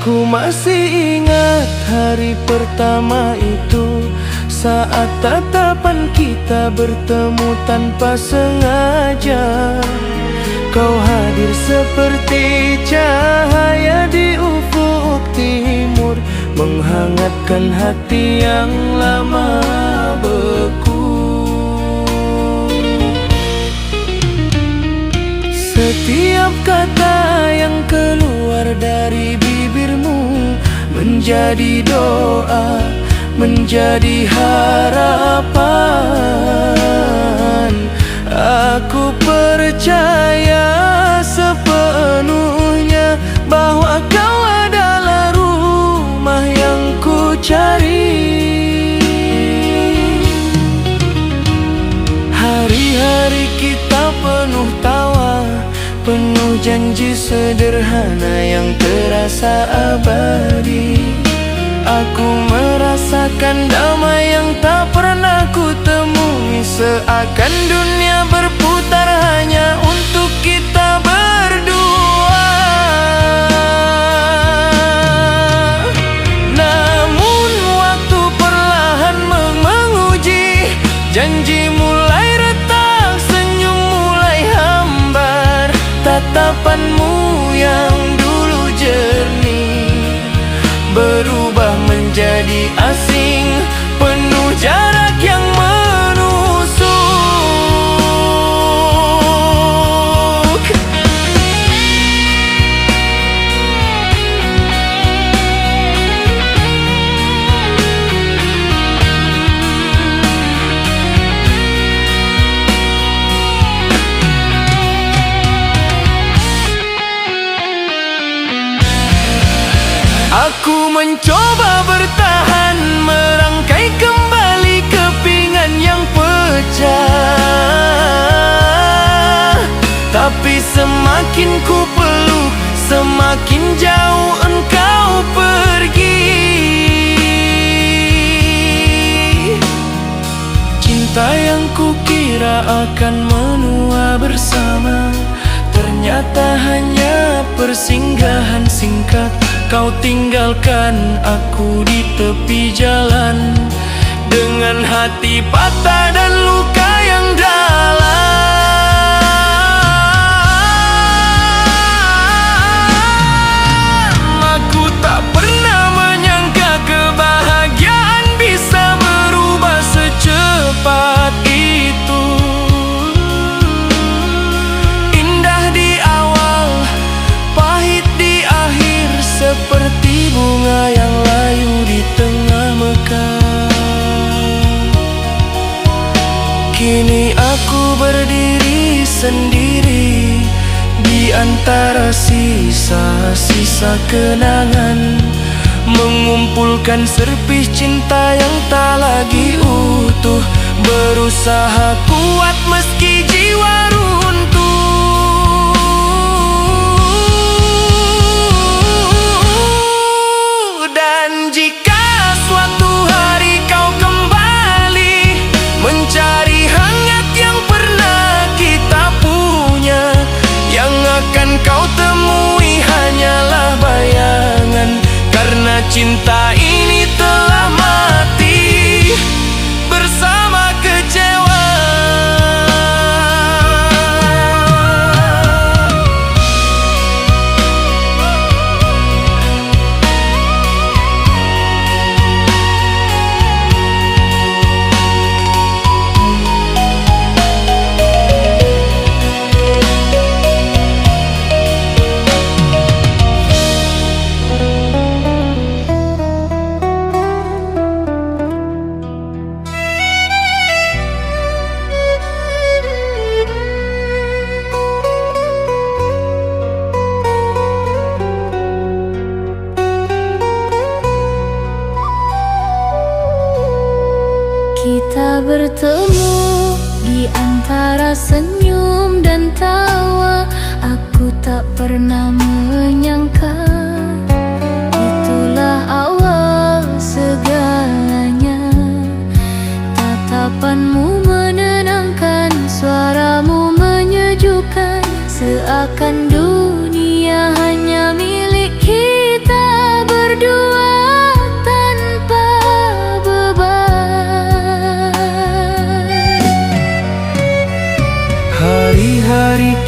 Ku masih ingat hari pertama itu, saat tatapan kita bertemu tanpa sengaja. Kau hadir seperti cahaya di ufuk timur, menghangatkan hati yang lama beku. Setiap kata yang keluar dari bibirmu menjadi doa, menjadi harapan. Aku percaya sepenuhnya bahwa kau adalah rumah yang ku cari. Hari-hari kita penuh tawa, penuh janji sederhana yang terasa abadi. Aku merasakan damai yang tak pernah ku temui, seakan dunia berputar hanya untuk kita berdua. Namun waktu perlahan menguji, janji mulai retak, senyum mulai hambar. Tatapanmu yang dulu jernih berubah menjadi asing, penuh jarak yang menusuk. Aku mencoba bertahan, merangkai kembali kepingan yang pecah. Tapi semakin ku peluk, semakin jauh engkau pergi. Cinta yang kukira akan menua bersama, ternyata hanya persinggahan singkat. Kau tinggalkan aku di tepi jalan, dengan hati patah dan luka yang dalam. Aku tak pernah menyangka kebahagiaan bisa berubah secepat itu. Indah di awal, pahit di akhir, seperti bunga yang layu di tengah mekar. Kini aku berdiri sendiri di antara sisa-sisa kenangan, mengumpulkan serpih cinta yang tak lagi utuh, berusaha kuat meski jiwa runtuh. Dan jika suatu hari kau kembali mencari hangat yang pernah kita punya, yang akan kau temui hanyalah bayangan, karena cinta ini telah mati bersama kecewa. Kita bertemu di antara senyum dan tawa. Aku tak pernah menyangka itulah awal segalanya. Tatapanmu menenangkan, suaramu menyejukkan, seakan dunia hanya milik kita.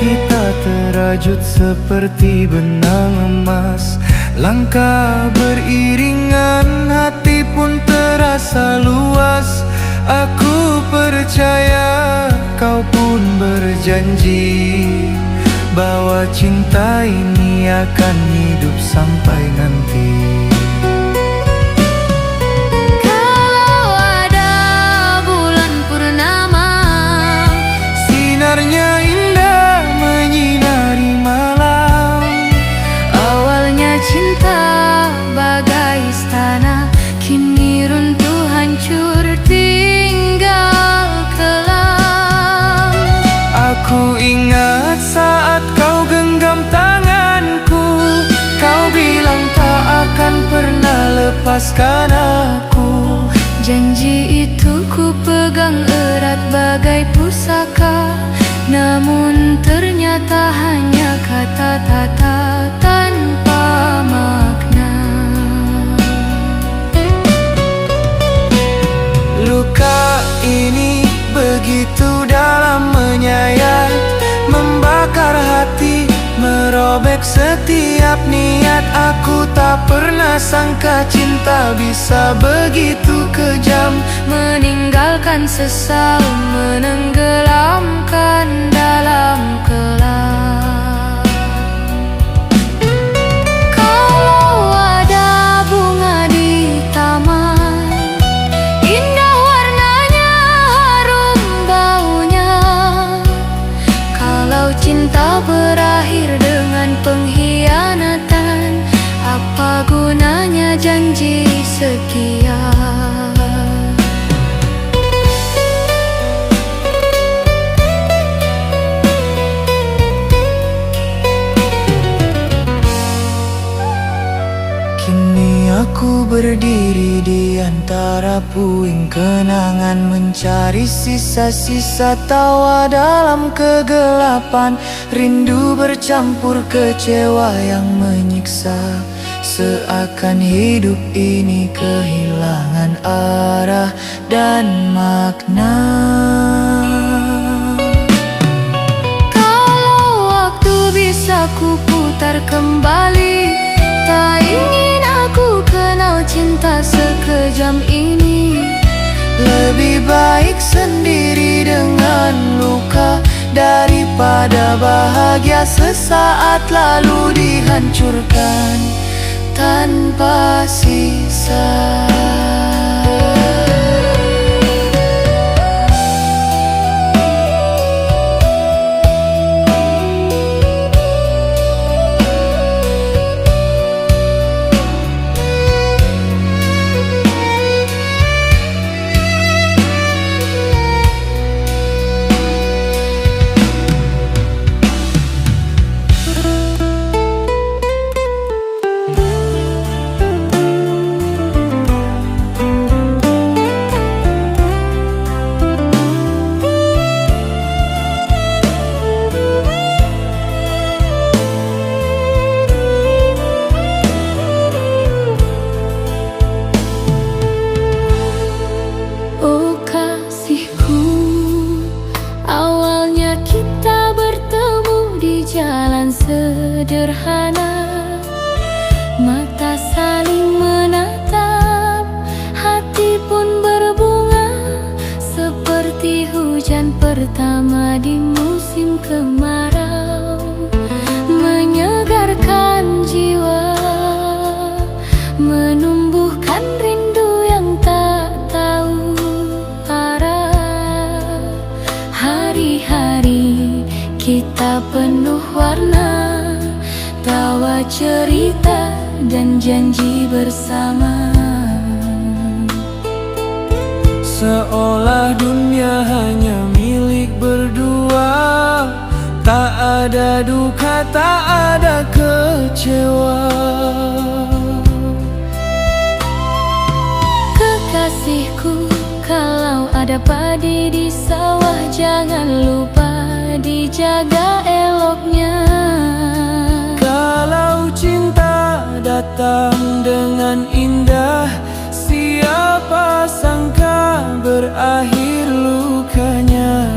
kita terajut seperti benang emas. Langkah beriringan, hati pun terasa luas. Aku percaya, kau pun berjanji bahwa cinta ini akan hidup sampai nanti. Kalau ada bulan purnama, Sinarnya indah menyinari malam. awalnya cinta bagai istana, kini runtuh hancur tinggal kelam. Aku ingat saat kau genggam tanganku, kau bilang tak akan pernah lepaskan aku. Janji itu ku pegang erat bagai pusaka, namun ternyata hanya kata-kata tanpa makna. Luka ini begitu dalam menyayat, membakar hati, merobek setiap niat. Aku tak pernah sangka cinta bisa begitu kejam, Meninggalkan sesal, menenggelamkan dalam kelam. Kalau ada bunga di taman, indah warnanya, harum baunya. Kalau cinta berakhir dengan pengkhianatan, apa gunanya janji setia? Kini aku berdiri di antara puing kenangan, mencari sisa-sisa tawa dalam kegelapan. Rindu bercampur kecewa yang menyiksa, seakan hidup ini kehilangan arah dan makna. Kalau waktu bisa ku putar kembali, tak ingin aku kenal cinta sekejam ini. Lebih baik sendiri dengan luka, daripada bahagia sesaat lalu dihancurkan tanpa sisa. Oh kasihku, awalnya kita bertemu di jalan sederhana. Mata saling menatap, hati pun berbunga, seperti hujan pertama di musim kemarau, menyegarkan jiwa, menumbuhkan rindu yang tak tahu arah. Hari-hari kita penuh warna, tawa, cerita, dan janji bersama. Seolah dunia hanya milik berdua, tak ada duka, tak ada kecewa. Kekasihku, kalau ada padi di sawah, jangan lupa dijaga eloknya. Kalau cinta datang dengan indah, siapa sangka berakhir lukanya.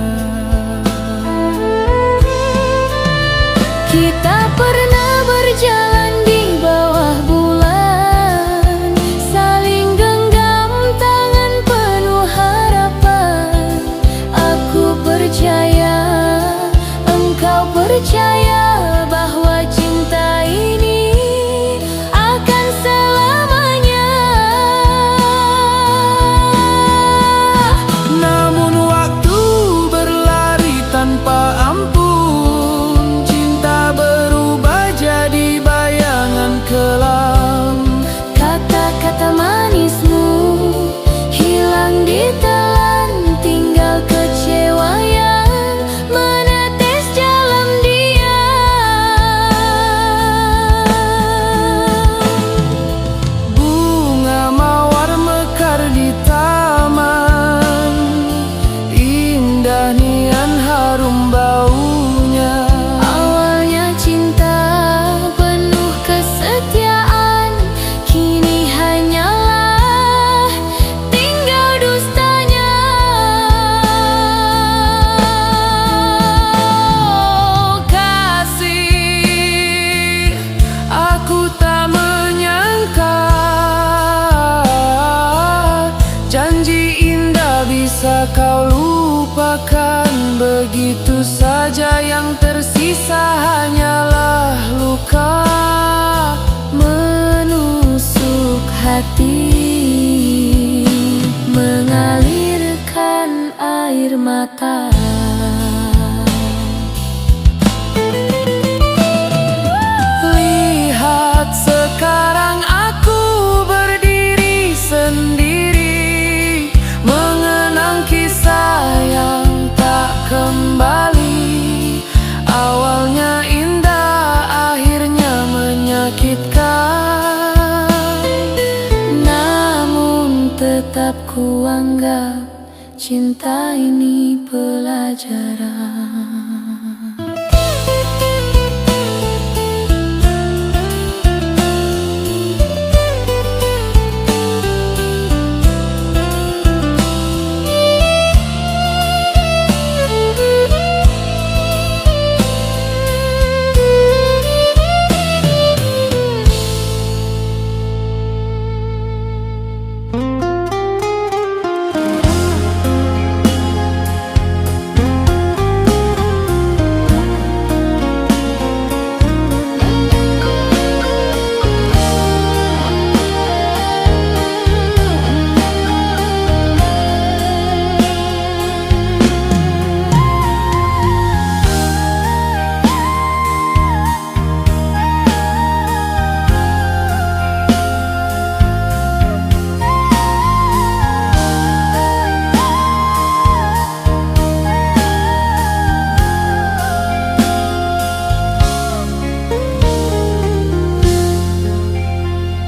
percaya bahwa cinta ini akan selamanya. Namun waktu berlari tanpa ampun, cinta berubah jadi bayangan kelam. Kata-kata manismu hilang ditelan, tinggal kecewa yang menetes dalam diam. Bunga mawar mekar di taman, indah nian harum baunya. Awalnya cinta penuh kesetiaan, kini hanyalah tinggal dustanya. Oh kasih, aku tak menyangka janji indah bisa kau lupakan begitu saja. Yang tersisa hanyalah luka Menusuk hati, mengalirkan air mata. Lihat sekarang aku berdiri sendiri, mengenang kisah yang tak kembali. Awalnya indah, akhirnya menyakitkan. Namun tetap kuanggap cinta ini pelajaran.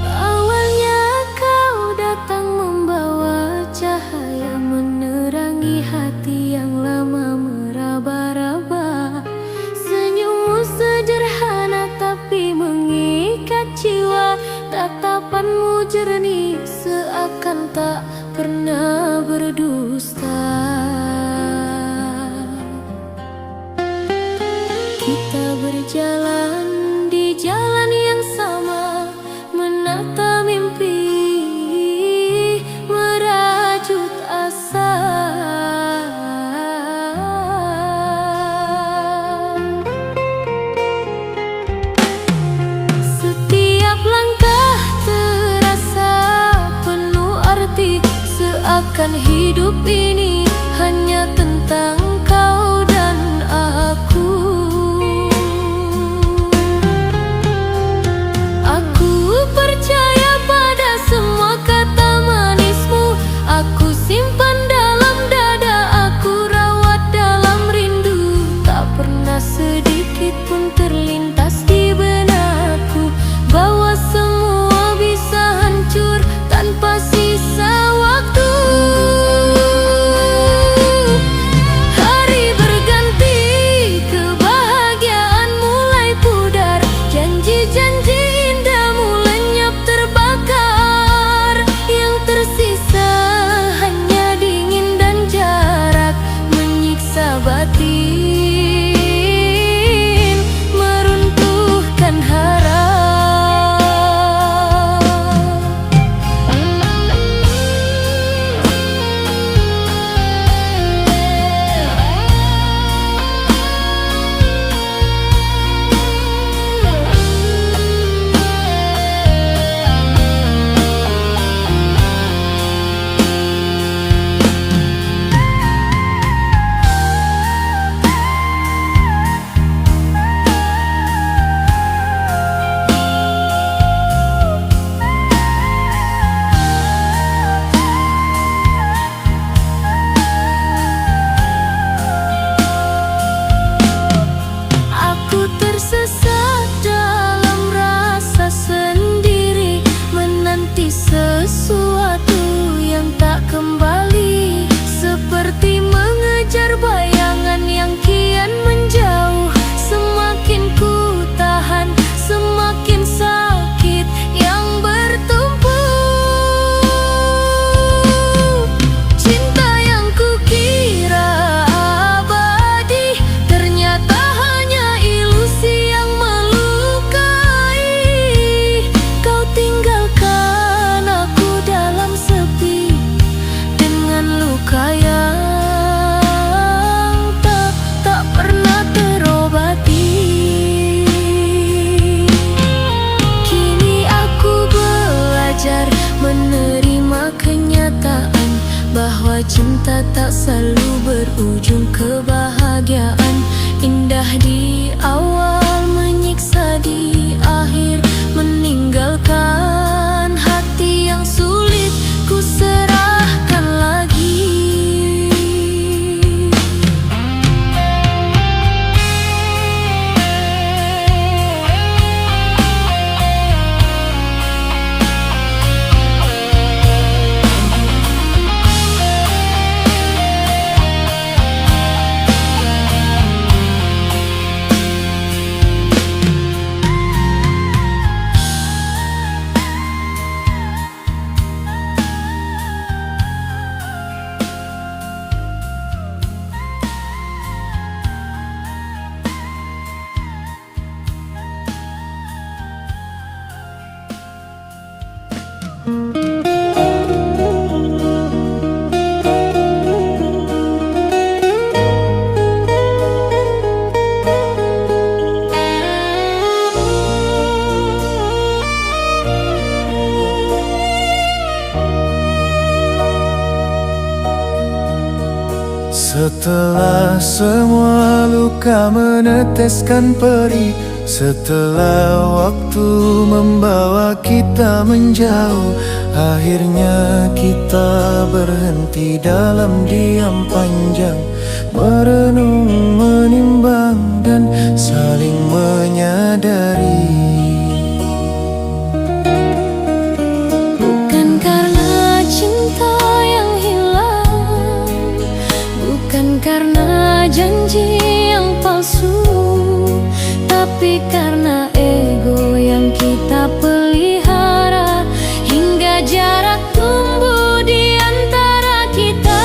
Awalnya kau datang membawa cahaya, menerangi hati yang lama meraba-raba. Senyummu sederhana tapi mengikat jiwa, tatapanmu jernih seakan tak pernah berdusta. Kita berjalan di jalan yang sama, menata mimpi, merajut asa. Setiap langkah terasa penuh arti, seakan hidup ini hanya tentang kau dan aku. Aku percaya pada semua kata manismu, aku simpan dalam dada, aku rawat dalam rindu. Tak pernah sedikit pun terlintas di benakku bahwa semua bisa hancur tanpa sisa waktu. tak selalu berujung kebahagiaan. Indah di awal, menyiksa di akhir, meninggalkan hati yang sulit ku serahkan lagi. Setelah semua luka meneteskan perih, setelah waktu membawa kita menjauh, akhirnya kita berhenti dalam diam panjang, merenung, menimbang, dan saling menyadari. Bukan karena cinta yang hilang, bukan karena janji yang palsu, tapi karena ego yang kita pelihara, hingga jarak tumbuh di antara kita.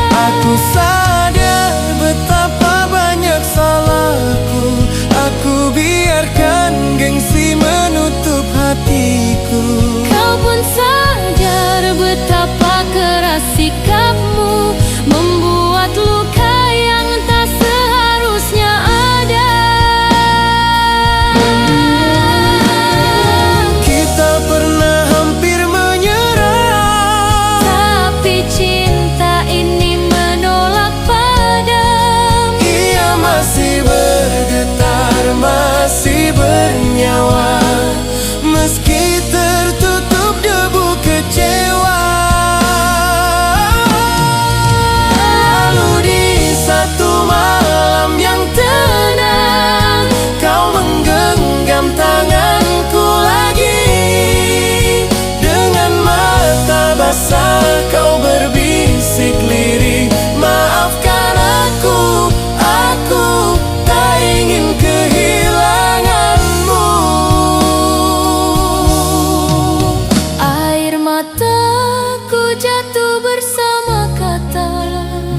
Aku sadar betapa banyak salahku, aku biarkan gengsi menutup hatiku. Kau pun sadar betapa keras sikapmu, membuat luka yang tak seharusnya ada. Kita pernah hampir menyerah, Tapi cinta ini menolak padam. ia masih bergetar, masih bernyawa, meski tertutup debu kecewa. Lalu di satu malam yang tenang, kau menggenggam tanganku lagi. Dengan mata basah kau berbisik lirih, maafkan aku tak ingin kehilanganmu. Air mataku jatuh bersama kata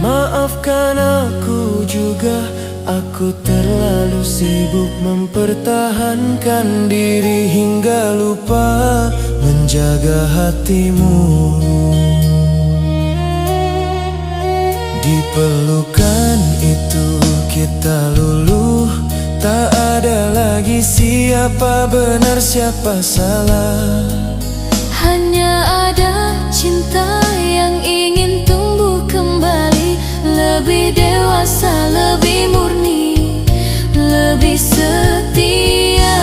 Maafkan aku juga, aku terlalu sibuk mempertahankan diri hingga lupa menjaga hatimu. Di pelukan itu kita luluh, tak ada lagi siapa benar siapa salah. Hanya ada cinta yang ingin tumbuh kembali, lebih dewasa, lebih murni, lebih setia.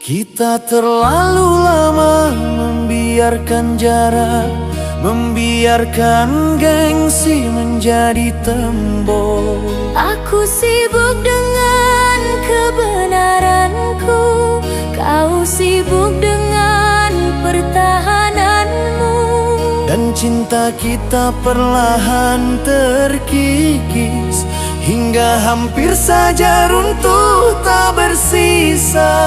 Kita terlalu lama membiarkan jarak, membiarkan gengsi menjadi tembok. Aku sibuk dengan kebenaranku, kau sibuk dengan pertahananmu. Dan cinta kita perlahan terkikis, hingga hampir saja runtuh tak bersisa.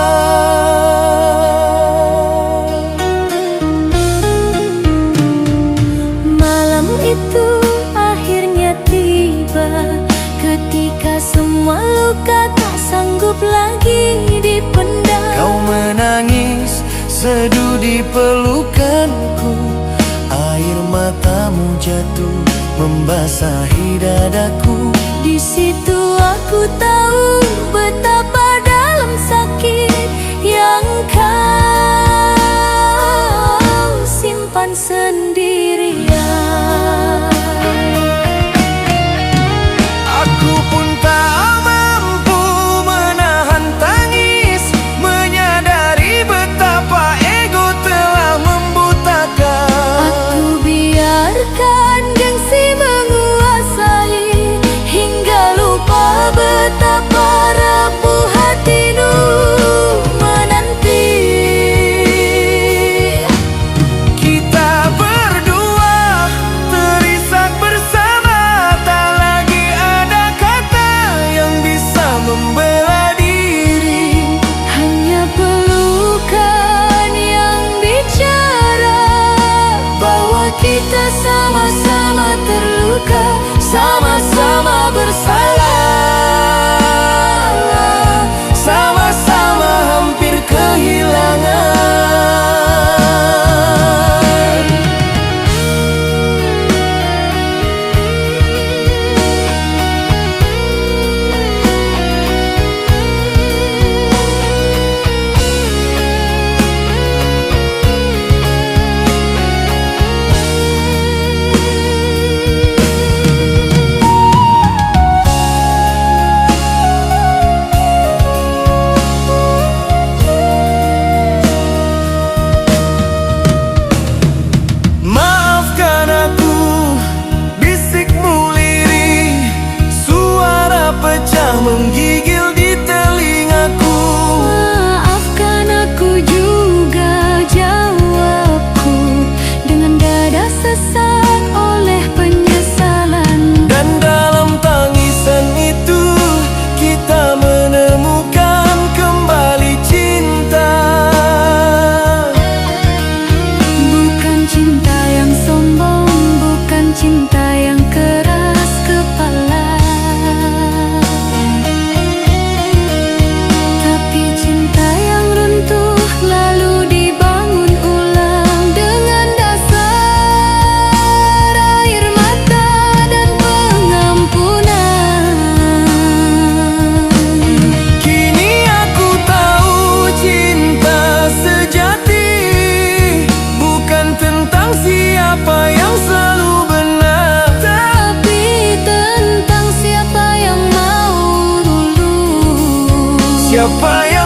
Malam itu akhirnya tiba, ketika semua luka tak sanggup lagi dipendam. Kau menangis seduh di pelukanku, air matamu jatuh membasahi dadaku. Di situ aku tahu betapa dalam sakit yang kau simpan sendirian. Aku pun tak mampu menahan tangis, menyadari betapa ego telah membutakan. Aku biarkan gengsi menguasai, hingga lupa betapa rapuh hatimu menanti. Kita berdua terisak bersama, tak lagi ada kata yang bisa membela diri. Hanya pelukan yang bicara bahwa kita sama-sama terluka, sama-sama bersalah, Sama-sama hampir kehilangan. Maafkan aku, bisikmu lirih, suara pecah menggigil di telingaku. Maafkan aku juga, jawabku dengan dada sesak oleh penyesalan. Dan dalam tangisan itu kita menemukan kembali cinta. Bukan cinta yang sombong, bukan cinta yang keras kepala, tapi cinta yang runtuh lalu dibangun ulang dengan dasar air mata dan pengampunan. Kini aku tahu cinta sejati bukan tentang siapa yang selalu benar, Tapi tentang siapa yang mau dulu, siapa yang